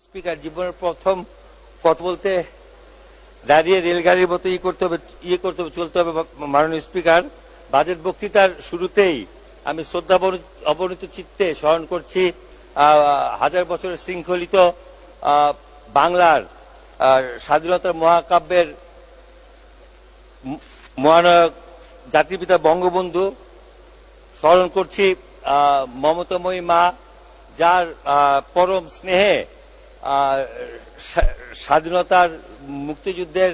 Speaker জীবনের প্রথম কথা বলতে দাঁড়িয়ে রেলগাড়ির মতো চলতে হবে। মাননীয় স্পিকার, বাজেট বক্তৃতার শুরুতেই আমি শ্রদ্ধা অবনীত চিত্তে স্মরণ করছি হাজার বছরের শৃঙ্খলিত বাংলার স্বাধীনতার মহাকাব্যের মহানায়ক জাতির পিতা বঙ্গবন্ধু। স্মরণ করছি মমতাময়ী মা, যার পরম স্নেহে স্বাধীনতার মুক্তিযুদ্ধের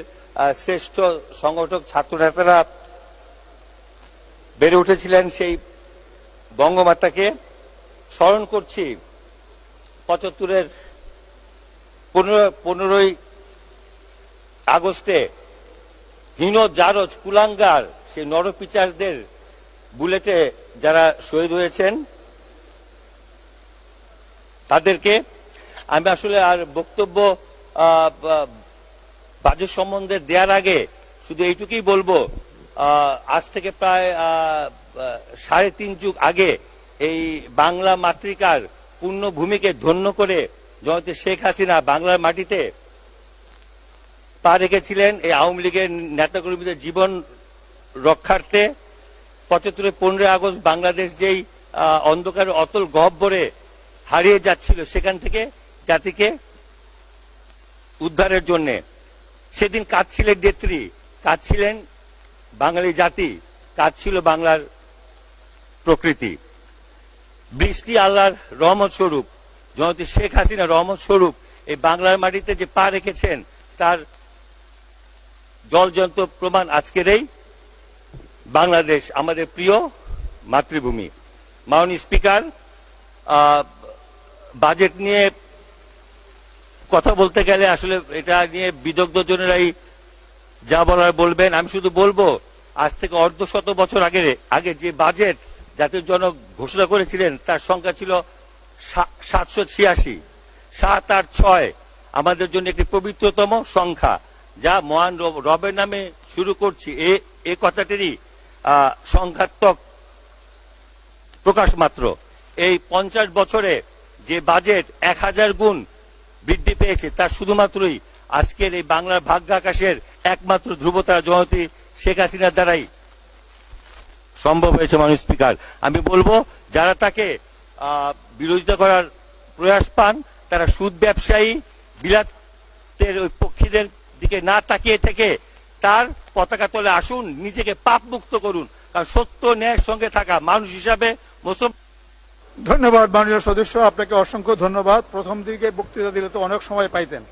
শ্রেষ্ঠ সংগঠক ছাত্র নেতারা বেড়ে উঠেছিলেন, সেই বঙ্গমাতাকে। স্মরণ করছি ৭৫-এর 15ই আগস্টে হীন জারজ কুলাঙ্গার সেই নরপিচারদের বুলেটে যারা শহীদ হয়েছেন তাদেরকে। আমি আসলে আর বক্তব্য বাজেট সম্বন্ধে দেওয়ার আগে শুধু এইটুকুই বলবো, আজ থেকে প্রায় ৩.৫ যুগ আগে এই বাংলা মাতৃকার পুণ্যভূমিকে ধন্য করে জয়ন্তী শেখ হাসিনা বাংলার মাটিতে পা রেখেছিলেন এই আওয়ামী লীগের নেতাকর্মীদের জীবন রক্ষার্থে। ৭৫ 15 আগস্ট বাংলাদেশ যেই অন্ধকারের অতল গহ্বরে হারিয়ে যাচ্ছিল, সেখান থেকে জাতিকে উদ্ধারের জন্য সেদিন কাঁদছিলেন নেত্রী, কাঁদছিলেন বাঙালি জাতি, কাঁদছিল বাংলার প্রকৃতি। বৃষ্টি আল্লাহর রহমত স্বরূপ, জয়ন্তী শেখ হাসিনা রহমত স্বরূপ এই বাংলার মাটিতে যে পা রেখেছেন তার জলজন্ত প্রমাণ আজকের এই বাংলাদেশ, আমাদের প্রিয় মাতৃভূমি। মাননীয় স্পিকার, বাজেট নিয়ে কথা বলতে গেলে আসলে এটা নিয়ে বিদগ্ধ জনেরাই যা বলার বলবেন। আমি শুধু বলবো, আজ থেকে অর্ধশত বছর আগে যে বাজেট জাতির জনক ঘোষণা করেছিলেন তার সংখ্যা ছিল 786। 7 আর 6 আমাদের জন্য একটি পবিত্রতম সংখ্যা, যা মহান রবের নামে শুরু করছি এ কথাটিরই সংখ্যাত্মক প্রকাশ মাত্র। এই 50 বছরে যে বাজেট 1000 গুণ বৃদ্ধি পেয়েছে, তা শুধুমাত্রই আজকের এই বাংলার ভাগ্য আকাশের একমাত্র ধ্রুবতারা জয়ন্তী শেখ হাসিনার দ্বারাই সম্ভব হয়েছে। মাননীয় স্পিকার, আমি বলবো, যারা তাকে বিরোধিতা করার প্রয়াস পান তারা সুদ ব্যবসায়ী বিলাতের ওই পক্ষীদের দিকে না তাকিয়ে থেকে তার পতাকা তলে আসুন, নিজেকে পাপ মুক্ত করুন, কারণ সত্য ন্যায়ের সঙ্গে থাকা মানুষ হিসাবে ধন্যবাদ মাননীয় সদস্য, আপনাকে অসংখ্য ধন্যবাদ। প্রথম দিকে বক্তৃতা দিলে তো অনেক সময় পাইতেন।